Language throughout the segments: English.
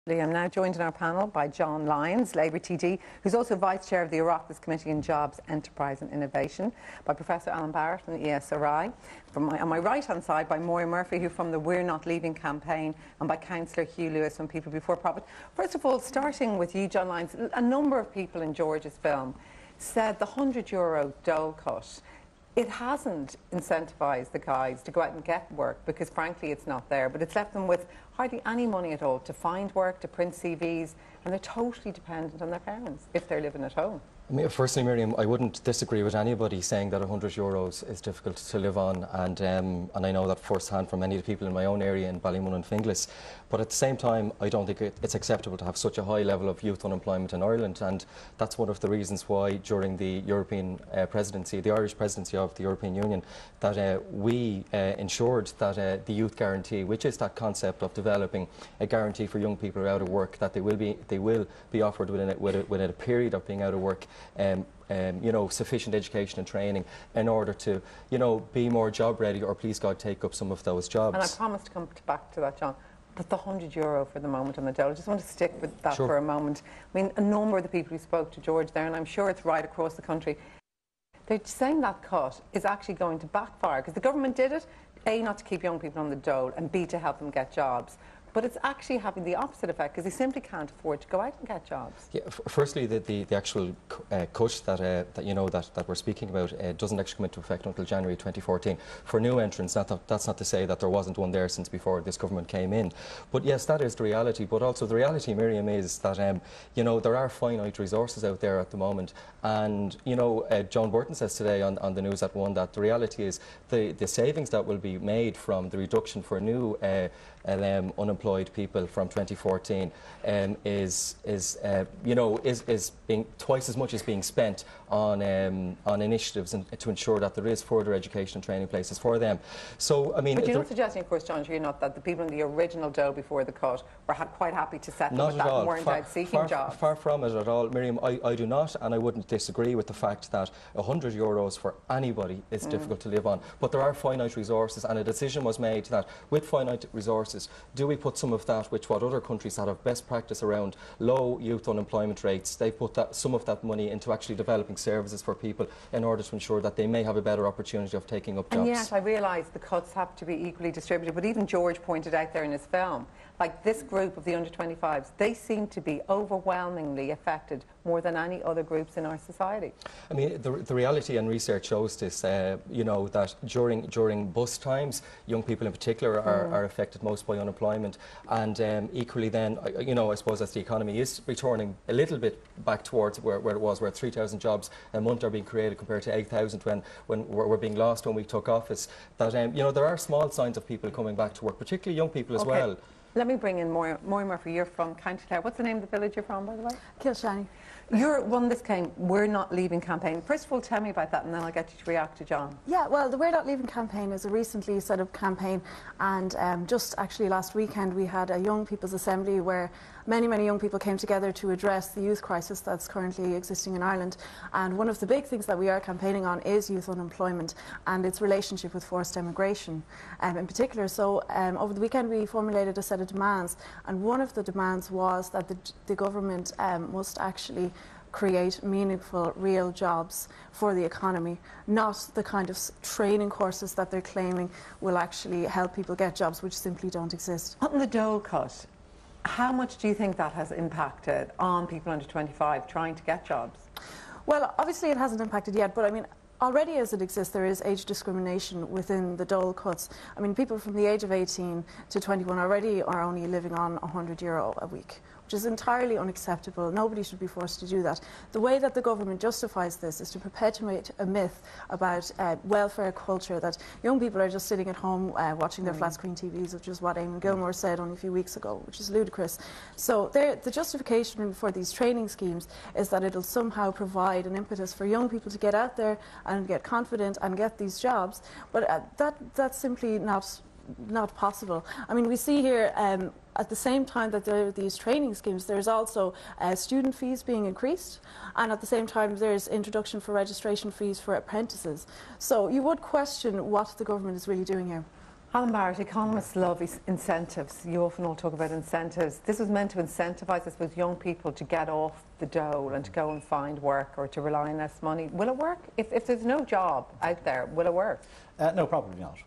I'm now joined in our panel by John Lyons, Labour TD, who's also Vice Chair of the Oireachtas Committee on Jobs, Enterprise and Innovation, by Professor Alan Barrett from the ESRI, on my right-hand side by Moria Murphy, who from the We're Not Leaving campaign, and by Cllr Hugh Lewis from People Before Profit. First of all, starting with you, John Lyons, a number of people in George's film said the €100 dole cut, it hasn't incentivised the guys to go out and get work because, frankly, it's not there. But it's left them with hardly any money at all to find work, to print CVs, and they're totally dependent on their parents if they're living at home. I mean, firstly, Miriam, I wouldn't disagree with anybody saying that €100 is difficult to live on, and I know that firsthand from many of the people in my own area in Ballymun and Finglas. But at the same time, I don't think it's acceptable to have such a high level of youth unemployment in Ireland, and that's one of the reasons why during the European presidency, the Irish presidency of the European Union, that we ensured that the youth guarantee, which is that concept of developing a guarantee for young people who are out of work, that they will be offered within a period of being out of work, you know, sufficient education and training in order to, you know, be more job ready, or please God take up some of those jobs. And I promise to come back to that, John. But the €100 for the moment on the dole, I just want to stick with that for a moment. I mean, a number of the people who spoke to George there, and I'm sure it's right across the country, they're saying that cut is actually going to backfire because the government did it, A, not to keep young people on the dole, and B, to help them get jobs. But it's actually having the opposite effect because they simply can't afford to go out and get jobs. Yeah, firstly, the actual cut that you know that we're speaking about doesn't actually come into effect until January 2014 for new entrants. That's not to say that there wasn't one there since before this government came in. But yes, that is the reality. But also the reality, Miriam, is that you know, there are finite resources out there at the moment, and you know, John Burton says today on the news at 1 that the reality is the savings that will be made from the reduction for new unemployed people from 2014 is being twice as much as being spent on initiatives and to ensure that there is further education and training places for them. So I mean, but you're not suggesting, of course, John, you're not that the people in the original dole before the cut were quite happy to settle with that and weren't out seeking jobs. Far from it at all, Miriam. I do not, and I wouldn't disagree with the fact that €100 for anybody is difficult to live on. But there are finite resources, and a decision was made that with finite resources, do we put some of that, which what other countries that have best practice around low youth unemployment rates, they put some of that money into actually developing services for people in order to ensure that they may have a better opportunity of taking up jobs. And yet I realise the cuts have to be equally distributed, but even George pointed out there in his film, like this group of the under-25s, they seem to be overwhelmingly affected more than any other groups in our society. I mean, the reality and research shows this, you know, that during bus times, young people in particular are affected most by unemployment, and equally then, you know, I suppose as the economy is returning a little bit back towards where it was, where 3,000 jobs a month are being created compared to 8,000 when were being lost when we took office, that, you know, there are small signs of people coming back to work, particularly young people as well. Let me bring in Moria Murphy. You're from County Clare. What's the name of the village you're from, by the way? Cllr. You're one this came We're Not Leaving campaign. First of all, tell me about that, and then I'll get you to react to John. Yeah, well, the We're Not Leaving campaign is a recently set up campaign, and just actually last weekend we had a Young People's Assembly where many young people came together to address the youth crisis that's currently existing in Ireland. And one of the big things that we are campaigning on is youth unemployment and its relationship with forced emigration in particular. So over the weekend we formulated a set of demands, and one of the demands was that the government must actually create meaningful, real jobs for the economy, not the kind of training courses that they're claiming will actually help people get jobs which simply don't exist. On the dole cut, how much do you think that has impacted on people under 25 trying to get jobs? Well, obviously it hasn't impacted yet, but I mean, already as it exists, there is age discrimination within the dole cuts. I mean, people from the age of 18 to 21 already are only living on €100 a week, which is entirely unacceptable. Nobody should be forced to do that. The way that the government justifies this is to perpetuate a myth about welfare culture, that young people are just sitting at home watching their flat screen TVs, which is what Eamon Gilmore said only a few weeks ago, which is ludicrous. So the justification for these training schemes is that it'll somehow provide an impetus for young people to get out there and get confident and get these jobs, but that's simply not possible. I mean, we see here at the same time that there are these training schemes, there's also student fees being increased, and at the same time there's introduction for registration fees for apprentices. So you would question what the government is really doing here. Alan Barrett, economists love incentives. You often all talk about incentives. This was meant to incentivise, I suppose, young people to get off the dole and to go and find work or to rely on less money. Will it work? If there's no job out there, will it work? No, probably not.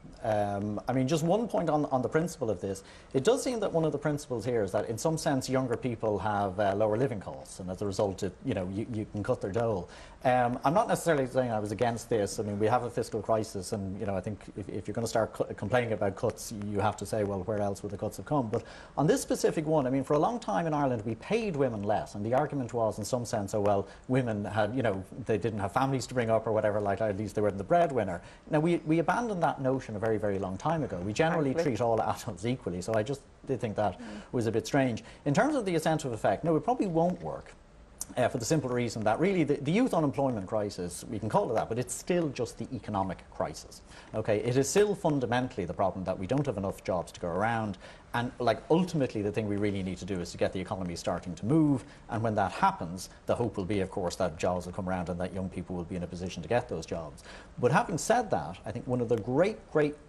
I mean, just one point on the principle of this. It does seem that one of the principles here is that in some sense younger people have lower living costs, and as a result you can cut their dole. I'm not necessarily saying I was against this. I mean, we have a fiscal crisis, and I think if you're going to start complaining about cuts, you have to say, well, where else would the cuts have come? But on this specific one, I mean, for a long time in Ireland we paid women less, and the argument was in some sense, oh well, women had, they didn't have families to bring up or whatever, like at least they weren't the breadwinner. Now we abandoned that notion a very, very long time ago. We generally treat all adults equally, so I just did think that was a bit strange. In terms of the incentive effect, no, it probably won't work. For the simple reason that really the youth unemployment crisis, we can call it that, but it's still just the economic crisis. Okay, it is still fundamentally the problem that we don't have enough jobs to go around, and ultimately the thing we really need to do is to get the economy starting to move, and when that happens, the hope will be, of course, that jobs will come around and that young people will be in a position to get those jobs. But having said that, I think one of the great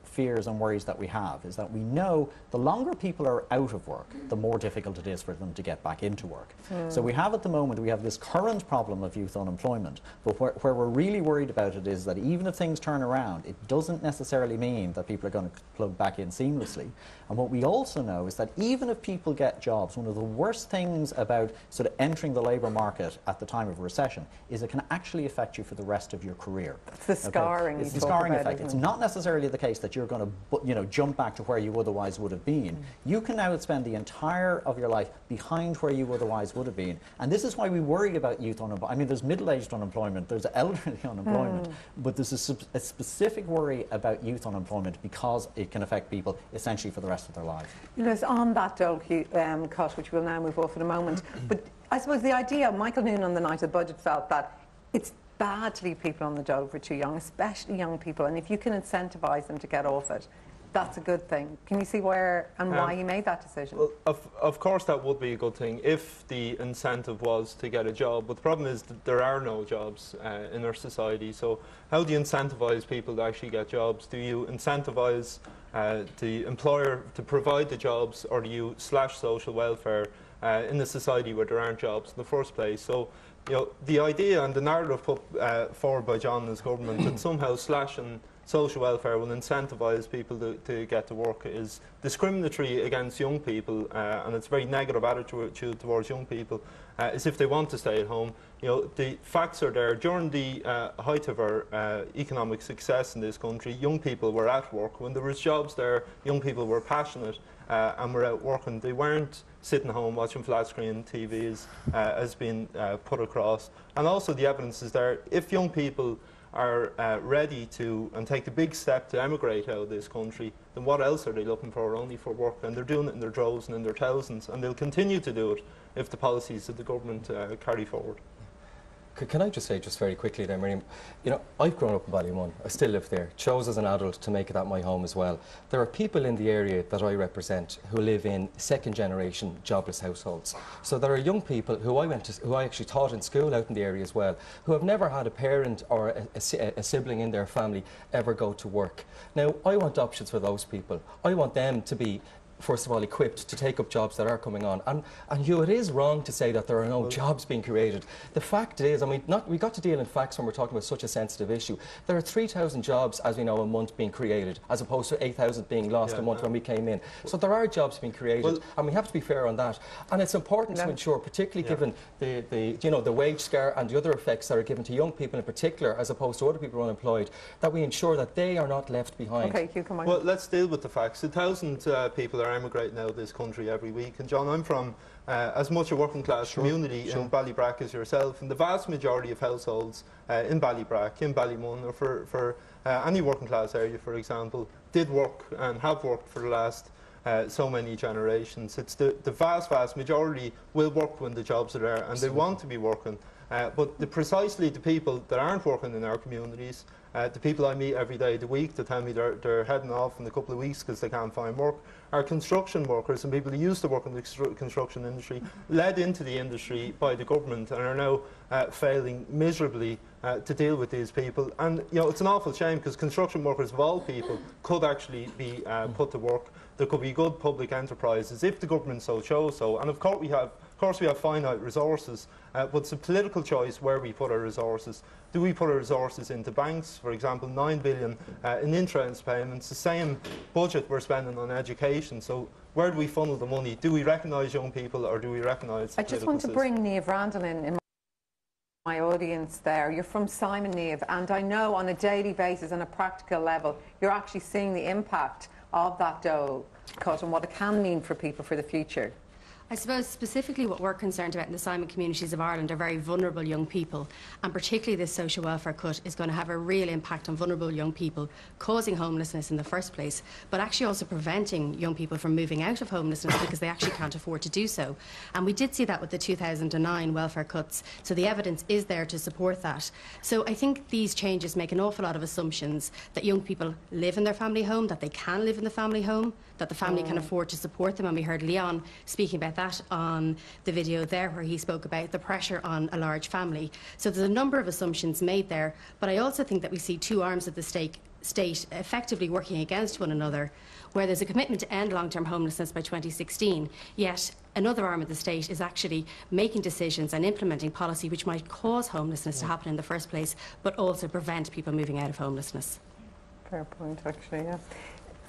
fears and worries that we have is that we know the longer people are out of work, the more difficult it is for them to get back into work. So we have at the moment, we have this current problem of youth unemployment, but where we're really worried about it is that even if things turn around, it doesn't necessarily mean that people are going to plug back in seamlessly. And what we also know is that even if people get jobs, one of the worst things about sort of entering the labour market at the time of a recession is it can actually affect you for the rest of your career. It's the scarring. It's the scarring effect. It's not necessarily the case that you're going to jump back to where you otherwise would have been. You can now spend the entire of your life behind where you otherwise would have been. And this is why we worry about youth unemployment. I mean, there's middle-aged unemployment, there's elderly unemployment, but there's a specific worry about youth unemployment because it can affect people essentially for the rest of their lives. On that dole cut, which we'll now move off in a moment, but I suppose the idea, Michael Noon on the night of the budget felt that it's bad to leave people on the dole for too young, especially young people, and if you can incentivise them to get off it, that's a good thing. Can you see where and why you made that decision? Well, of course that would be a good thing if the incentive was to get a job, but the problem is that there are no jobs in our society. So how do you incentivise people to actually get jobs? Do you incentivise the employer to provide the jobs, or do you slash social welfare in a society where there aren't jobs in the first place? So the idea and the narrative put forward by John and his government that somehow slashing social welfare will incentivise people to get to work is discriminatory against young people, and it's a very negative attitude towards young people, as if they want to stay at home. The facts are there. During the height of our economic success in this country, young people were at work. When there was jobs there, young people were passionate and were out working. They weren't sitting home watching flat screen TVs, as been put across. And also the evidence is there. If young people are ready to and take the big step to emigrate out of this country, then what else are they looking for? Only for work. And they're doing it in their droves and in their thousands, and they'll continue to do it if the policies of the government carry forward. Can I just say, just very quickly there, Miriam, I've grown up in Ballymun. I still live there. Chose as an adult to make that my home as well. There are people in the area that I represent who live in second-generation jobless households. So there are young people who I actually taught in school out in the area as well, who have never had a parent or a sibling in their family ever go to work. Now, I want options for those people. I want them to be, first of all, equipped to take up jobs that are coming on. And Hugh, it is wrong to say that there are no jobs being created. The fact is, I mean, we got to deal in facts when we're talking about such a sensitive issue. There are 3,000 jobs, as we know, a month being created, as opposed to 8,000 being lost a month when we came in. So there are jobs being created, and we have to be fair on that. And it's important to ensure, particularly given the wage scare and the other effects that are given to young people in particular, as opposed to other people who are unemployed, that we ensure that they are not left behind. Okay, Hugh, come on. Well, let's deal with the facts. 1,000 people are emigrating out of this country every week, and John, I'm from as much a working class community in Ballybrack as yourself, and the vast majority of households in Ballybrack, in Ballymun, or for any working class area, for example, did work and have worked for the last so many generations. It's the vast majority will work when the jobs are there, and they want to be working. But precisely the people that aren't working in our communities, the people I meet every day of the week that tell me they're heading off in a couple of weeks because they can't find work, are construction workers and people who used to work in the construction industry, led into the industry by the government, and are now failing miserably to deal with these people. And it's an awful shame, because construction workers of all people could actually be put to work. There could be good public enterprises if the government so chose so. And of course we have finite resources, but it's a political choice where we put our resources. Do we put our resources into banks, for example, 9 billion in interest payments, the same budget we're spending on education? So where do we funnel the money? Do we recognise young people, or do we recognise the I just want to bring Niamh Randall in my audience there. You're from Simon, Niamh, and I know on a daily basis, on a practical level, you're actually seeing the impact of that dole cut and what it can mean for people for the future. I suppose specifically what we're concerned about in the Simon communities of Ireland are very vulnerable young people, and particularly this social welfare cut is going to have a real impact on vulnerable young people, causing homelessness in the first place, but actually also preventing young people from moving out of homelessness because they actually can't afford to do so. And we did see that with the 2009 welfare cuts, so the evidence is there to support that. So I think these changes make an awful lot of assumptions that young people live in their family home, that they can live in the family home, that the family can afford to support them, and we heard Leon speaking about that on the video there, where he spoke about the pressure on a large family. So there's a number of assumptions made there, but I also think that we see two arms of the state effectively working against one another, where there's a commitment to end long-term homelessness by 2016, yet another arm of the state is actually making decisions and implementing policy which might cause homelessness to happen in the first place, but also prevent people moving out of homelessness. Fair point, actually, yeah.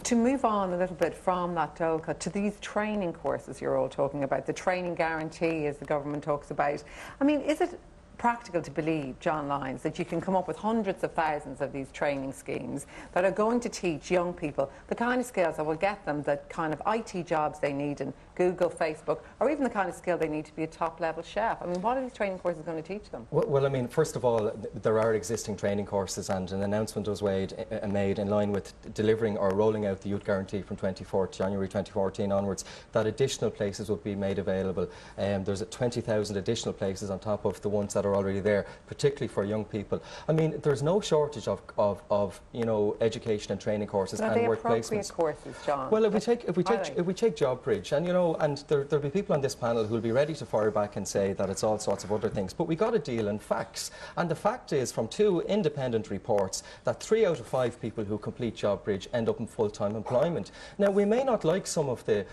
To move on a little bit from that dole cut to these training courses you're all talking about, the training guarantee, as the government talks about. I mean, is it practical to believe, John Lyons, that you can come up with hundreds of thousands of these training schemes that are going to teach young people the kind of skills that will get them the kind of IT jobs they need in Google, Facebook, or even the kind of skill they need to be a top-level chef? I mean, what are these training courses going to teach them? Well, I mean, first of all, there are existing training courses, and an announcement was made in line with delivering or rolling out the Youth Guarantee from January 2014 onwards, that additional places will be made available. There's 20,000 additional places on top of the ones that are already there, particularly for young people. I mean, there's no shortage of education and training courses and work placements. Courses, John? Well, if we take JobBridge, and and there'll be people on this panel who'll be ready to fire back and say that it's all sorts of other things, but we got to deal in facts. And the fact is, from 2 independent reports, that 3 out of 5 people who complete JobBridge end up in full-time employment. Now, we may not like some of the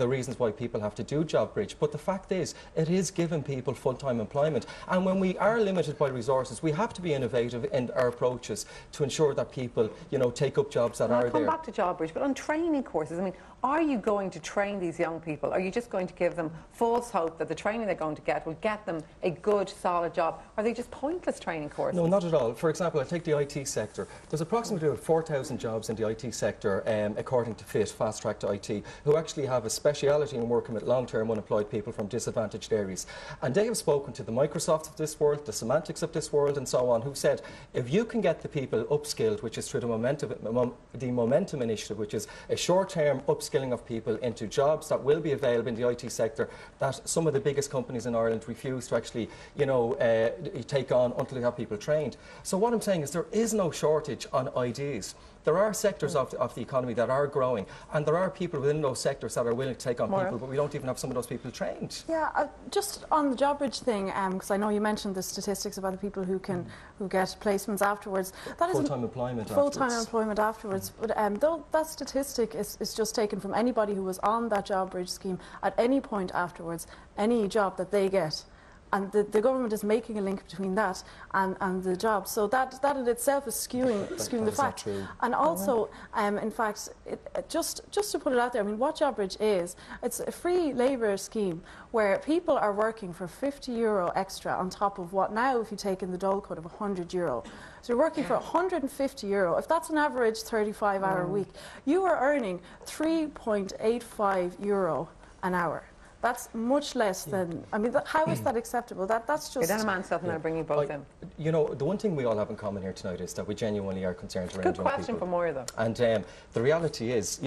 reasons why people have to do JobBridge, but the fact is, it is giving people full-time employment. And when we are limited by resources, we have to be innovative in our approaches to ensure that people, take up jobs that are there. I'll come back to JobBridge, but on training courses, I mean, are you going to train these young people? Are you just going to give them false hope that the training they're going to get will get them a good, solid job? Are they just pointless training courses? No, not at all. For example, I take the IT sector. There's approximately 4,000 jobs in the IT sector, according to FIT, Fast Track to IT, who actually have a speciality in working with long-term unemployed people from disadvantaged areas. And they have spoken to the Microsofts of this world, the Semantics of this world, and so on, who said, if you can get the people upskilled, which is through the Momentum Initiative, which is a short-term upskilling of people into jobs that will be available in the IT sector that some of the biggest companies in Ireland refuse to actually, take on until they have people trained. So what I'm saying is there is no shortage on ideas. There are sectors of the economy that are growing, and there are people within those sectors that are willing to take on people, but we don't even have some of those people trained. Yeah, just on the JobBridge thing, because I know you mentioned the statistics about the people who get placements afterwards. That full-time employment afterwards. But though that statistic is just taken from anybody who was on that JobBridge scheme at any point afterwards, any job that they get. And the government is making a link between that and the job. So that in itself is skewing the fact. And also, in fact, just to put it out there, I mean, what JobBridge is, it's a free labour scheme where people are working for €50 extra on top of what now, if you take in the dole cut, of €100. So you're working for €150. If that's an average 35-hour week, you are earning €3.85 an hour. That's much less than, I mean, how is that acceptable? That's just... Then a man stuff, and I'll bring you both in. The one thing we all have in common here tonight is that we genuinely are concerned around young people. Good question for Moria, though. And the reality is,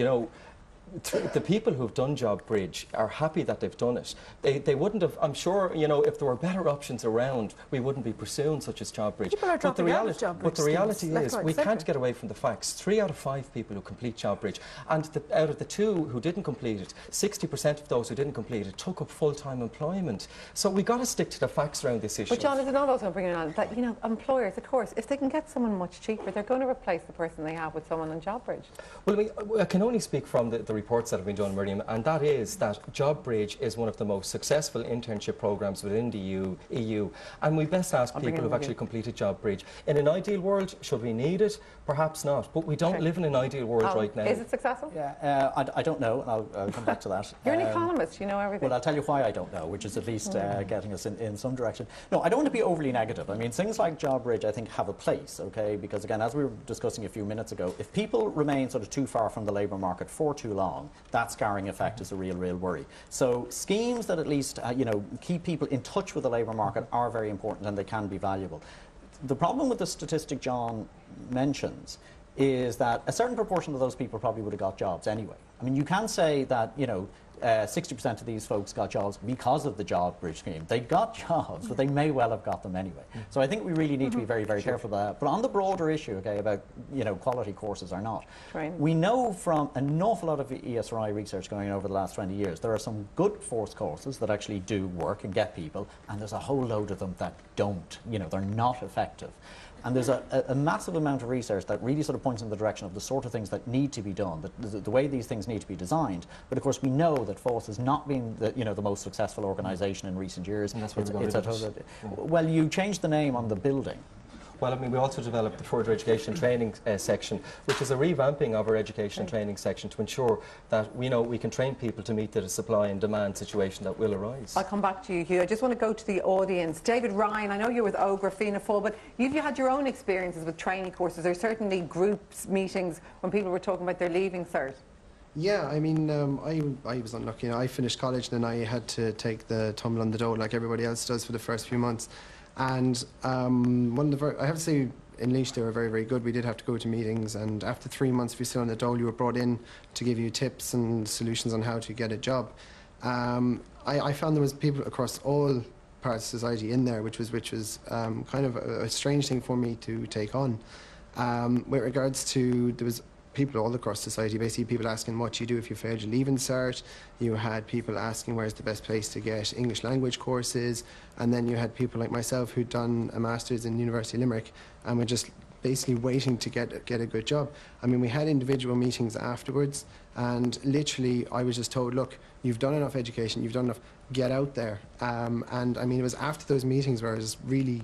the people who've done JobBridge are happy that they've done it. They wouldn't have, I'm sure, you know, if there were better options around, we wouldn't be pursuing such as JobBridge. People are dropping out of JobBridge. But the reality schemes, is, we can't get away from the facts. 3 out of 5 people who complete JobBridge, and out of the 2 who didn't complete it, 60% of those who didn't complete it took up full-time employment. So we've got to stick to the facts around this issue. But John, is it not also bringing on that, you know, employers, of course, if they can get someone much cheaper, they're going to replace the person they have with someone on JobBridge? Well, I can only speak from the reports that have been done, Miriam, and that is that JobBridge is one of the most successful internship programmes within the EU, and we best ask people who've actually completed JobBridge. In an ideal world, should we need it? Perhaps not, but we don't live in an ideal world right now. Is it successful? Yeah, I don't know, and I'll come back to that. You're an economist, you know everything. Well, I'll tell you why I don't know, which is at least getting us in some direction. No, I don't want to be overly negative. I mean, things like JobBridge, I think, have a place, okay? Because, again, as we were discussing a few minutes ago, if people remain sort of too far from the labour market for too long, that scarring effect is a real worry. So schemes that at least, you know, keep people in touch with the labour market are very important, and they can be valuable. The problem with the statistic John mentions is that a certain proportion of those people probably would have got jobs anyway. I mean, you can say that, you know, 60% of these folks got jobs because of the JobBridge scheme. They got jobs, but they may well have got them anyway. So I think we really need to be very careful about that. But on the broader issue, okay, about, you know, quality courses or not, we know from an awful lot of ESRI research going on over the last 20 years, there are some good forced courses that actually do work and get people, and there's a whole load of them that don't. You know, they're not effective. And there's a massive amount of research that really sort of points in the direction of the sort of things that need to be done, the way these things need to be designed. But of course, we know that FOSS has not been the most successful organisation in recent years. And that's what well, you changed the name on the building. Well, I mean, we also developed the further education training section, which is a revamping of our education training section to ensure that we can train people to meet the supply and demand situation that will arise. I'll come back to you, Hugh. I just want to go to the audience. David Ryan, I know you're with Ogra, Fianna Fáil, but you've had your own experiences with training courses. There's certainly groups, meetings, when people were talking about their leaving cert. Yeah, I mean, I was unlucky. You know, I finished college and then I had to take the tumble on the dole like everybody else does for the first few months. And I have to say, in Laois they were very good. We did have to go to meetings, and after 3 months if you're still on the dole, you were brought in to give you tips and solutions on how to get a job. I found there was people across all parts of society in there, which was kind of a strange thing for me to take on. With regards to, there was people all across society, basically people asking what you do if you failed your leaving cert. You had people asking where's the best place to get English language courses, and then you had people like myself who'd done a master's in University of Limerick and were just basically waiting to get a good job. I mean, we had individual meetings afterwards, and literally I was just told, look, you've done enough education, you've done enough, get out there. And I mean, it was after those meetings where I was really...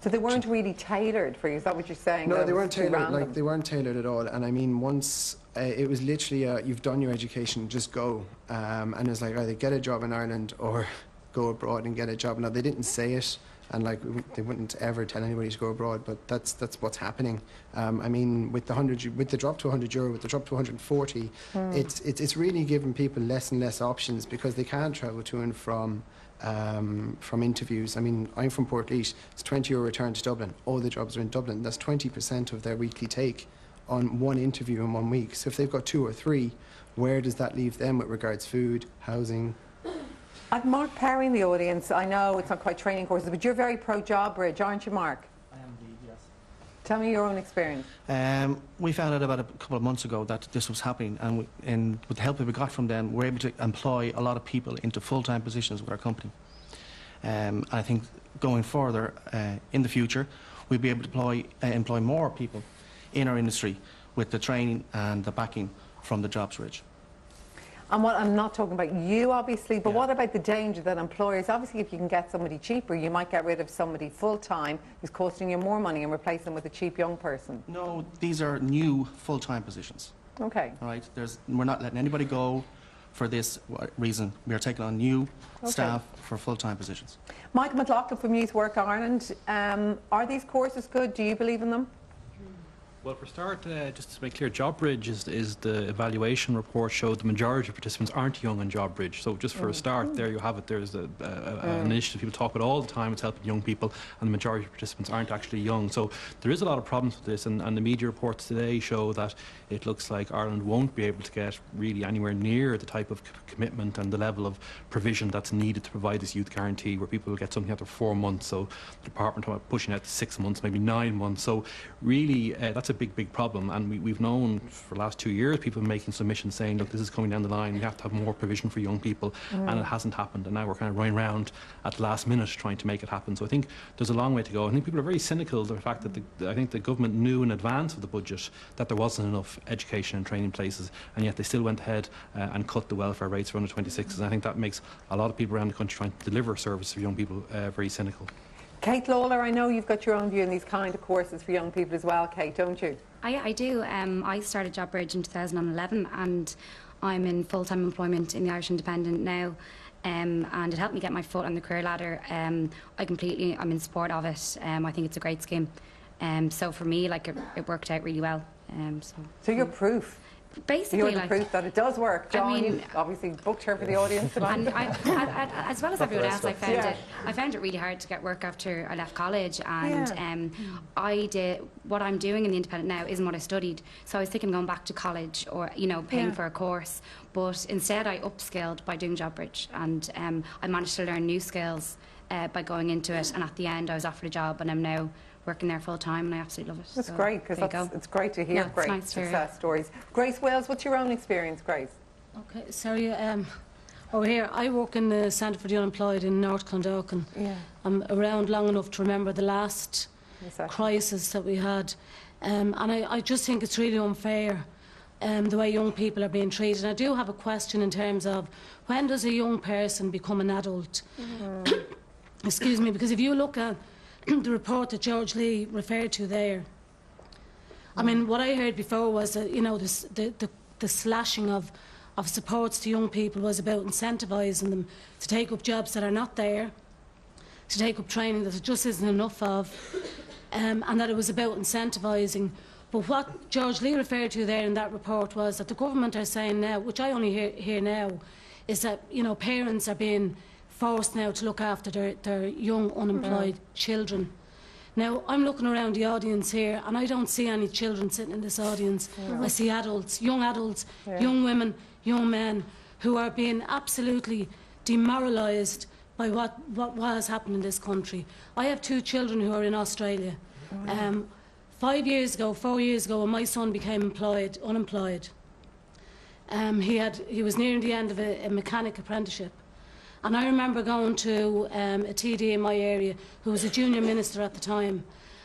So they weren't really tailored for you, is that what you're saying? No, they weren't tailored. Like, they weren't tailored at all. And I mean, once it was literally, you've done your education, just go. And it was like, either get a job in Ireland or go abroad and get a job. Now, they didn't say it, and like they wouldn't ever tell anybody to go abroad, but that's what's happening. I mean, with the drop to €100, with the drop to 140, it's really giving people less and less options because they can't travel to and from interviews. I mean, I'm from Portlaoise. It's €20 return to Dublin. All the jobs are in Dublin. That's 20% of their weekly take on one interview in 1 week. So if they've got 2 or 3, where does that leave them with regards food, housing? I've Mark Perry in the audience. I know it's not quite training courses, but you're very pro JobBridge, aren't you, Mark? I am indeed, yes. Tell me your own experience. We found out about a couple of months ago that this was happening, and with the help that we got from them, we're able to employ a lot of people into full-time positions with our company. And I think going further in the future, we'll be able to employ more people in our industry with the training and the backing from the JobBridge. And what I'm not talking about you, obviously, but what about the danger that employers, obviously, if you can get somebody cheaper, you might get rid of somebody full-time who's costing you more money and replace them with a cheap young person? No, these are new full-time positions. Okay. All right, we're not letting anybody go for this reason. We are taking on new staff for full-time positions. Michael McLaughlin from Youth Work Ireland, are these courses good? Do you believe in them? Well, for start, just to make clear, JobBridge is the evaluation report showed the majority of participants aren't young on JobBridge. So just for a start, there you have it. There's an initiative people talk about all the time. It's helping young people, and the majority of participants aren't actually young. So there is a lot of problems with this, and the media reports today show that it looks like Ireland won't be able to get really anywhere near the type of commitment and the level of provision that's needed to provide this youth guarantee, where people will get something after 4 months. So the department are pushing out to 6 months, maybe 9 months. So really, that's a big problem, and we've known for the last 2 years people making submissions saying, look, this is coming down the line, we have to have more provision for young people, and it hasn't happened, and now we're kind of running around at the last minute trying to make it happen. So I think there's a long way to go. I think people are very cynical of the fact that I think the government knew in advance of the budget that there wasn't enough education and training places, and yet they still went ahead and cut the welfare rates for under 26s, and I think that makes a lot of people around the country trying to deliver service for young people very cynical. Kate Lawler, I know you've got your own view on these kind of courses for young people as well, Kate, don't you? I do. I started JobBridge in 2011, and I'm in full-time employment in the Irish Independent now, and it helped me get my foot on the career ladder. I'm in support of it. I think it's a great scheme. So for me, like, it worked out really well. So you're proof. Basically, you're the proof that it does work. John, I mean, you obviously booked her for the audience tonight. And as well as everyone else, I found it really hard to get work after I left college, and I did what I'm doing in the Independent now isn't what I studied. So I was thinking of going back to college or paying for a course, but instead I upskilled by doing JobBridge, and I managed to learn new skills by going into it. And at the end, I was offered a job, and I'm now working there full time, and I absolutely love it. That's great, because it's great to hear great success stories. Grace Wells, what's your own experience, Grace? Okay, sorry, over here, I work in the Centre for the Unemployed in North Clondalkin. I'm around long enough to remember the last crisis that we had, and I just think it's really unfair the way young people are being treated. And I do have a question in terms of, when does a young person become an adult? Excuse me, because if you look at the report that George Lee referred to there, I mean, what I heard before was that, the slashing of supports to young people was about incentivising them to take up jobs that are not there, to take up training that there just isn't enough of, and that it was about incentivising. But what George Lee referred to there in that report was that the government are saying now, which I only hear now, is that, parents are being forced now to look after their young unemployed children. Now, I'm looking around the audience here, and I don't see any children sitting in this audience. I see adults, young women, young men, who are being absolutely demoralised by what has happened in this country. I have 2 children who are in Australia. 4 years ago, when my son became unemployed, he was nearing the end of a mechanic apprenticeship. And I remember going to a TD in my area who was a junior minister at the time,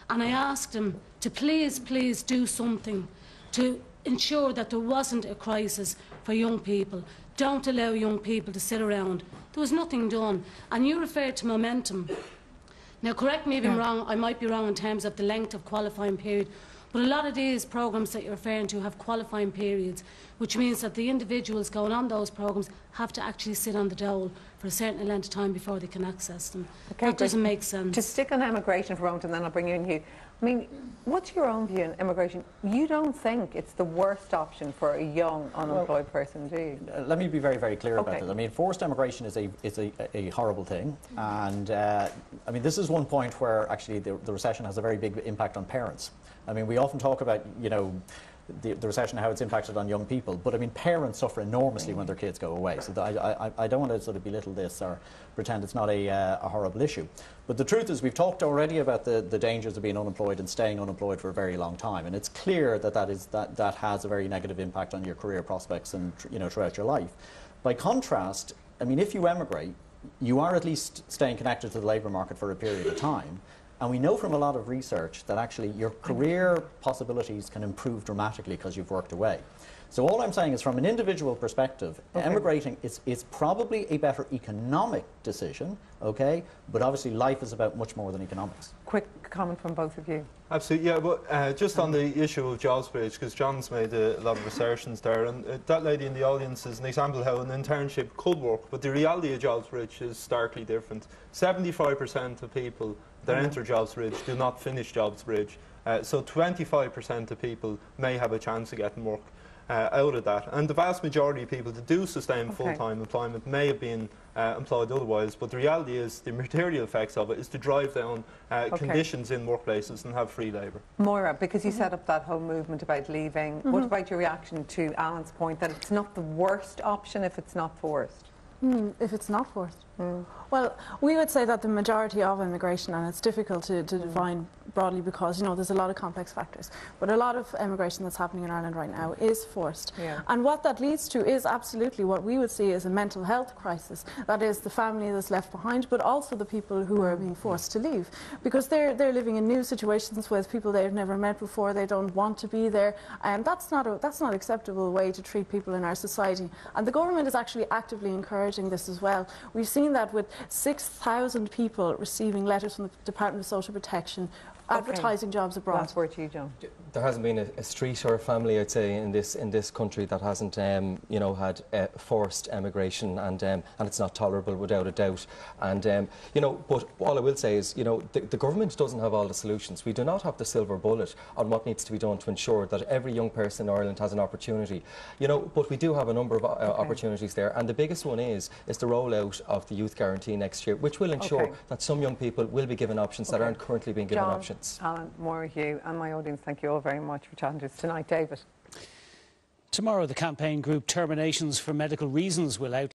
and I asked him to please do something to ensure that there wasn't a crisis for young people. Don't allow young people to sit around. There was nothing done. And you referred to momentum. Now, correct me if I'm wrong, I might be wrong in terms of the length of qualifying period, but a lot of these programmes that you're referring to have qualifying periods, which means that the individuals going on those programmes have to actually sit on the dole for a certain length of time before they can access them. That doesn't make sense. To stick on immigration for a moment, and then I'll bring you in, Hugh. I mean, what's your own view on immigration? You don't think it's the worst option for a young, unemployed person, do you? Let me be very, very clear about it. I mean, forced immigration is a horrible thing. And, I mean, this is one point where actually the recession has a very big impact on parents. I mean, we often talk about, the recession, how it's impacted on young people, but I mean, parents suffer enormously when their kids go away. So I don't want to sort of belittle this or pretend it's not a horrible issue. But the truth is, we've talked already about the dangers of being unemployed and staying unemployed for a very long time, and it's clear that has a very negative impact on your career prospects and throughout your life. By contrast, I mean, if you emigrate, you are at least staying connected to the labour market for a period of time. And we know from a lot of research that actually your career possibilities can improve dramatically because you've worked away. So all I'm saying is, from an individual perspective, emigrating is probably a better economic decision, okay? But obviously life is about much more than economics. Quick comment from both of you. Absolutely, yeah, but just on the issue of JobBridge, because John's made a lot of assertions there, and that lady in the audience is an example of how an internship could work, but the reality of JobBridge is starkly different. 75% of people that enter JobBridge do not finish JobBridge, so 25% of people may have a chance of getting work out of that. And the vast majority of people that do sustain full-time employment may have been employed otherwise, but the reality is the material effects of it is to drive down conditions in workplaces and have free labour. Moira, because you set up that whole movement about leaving, what about your reaction to Alan's point that it's not the worst option if it's not forced? If it's not forced? Well, we would say that the majority of immigration, and it's difficult to define broadly because, you know, there's a lot of complex factors, but a lot of immigration that's happening in Ireland right now is forced. And what that leads to is absolutely what we would see as a mental health crisis. That is the family that's left behind, but also the people who are being forced to leave, because they're living in new situations with people they've never met before. They don't want to be there, and that's not an acceptable way to treat people in our society. And the government is actually actively encouraging this as well. We've seen that with 6,000 people receiving letters from the Department of Social Protection advertising jobs abroad. Last word to you, John. There hasn't been a street or a family, I'd say, in this country that hasn't, you know, had forced emigration, and it's not tolerable without a doubt. And you know, but all I will say is, you know, the government doesn't have all the solutions. We do not have the silver bullet on what needs to be done to ensure that every young person in Ireland has an opportunity. You know, but we do have a number of opportunities there, and the biggest one is the rollout of the Youth Guarantee next year, which will ensure that some young people will be given options that aren't currently being given options. Alan, Moira, Hugh, and my audience, thank you all very much for chatting to us tonight. David. Tomorrow, the campaign group Terminations for Medical Reasons will outline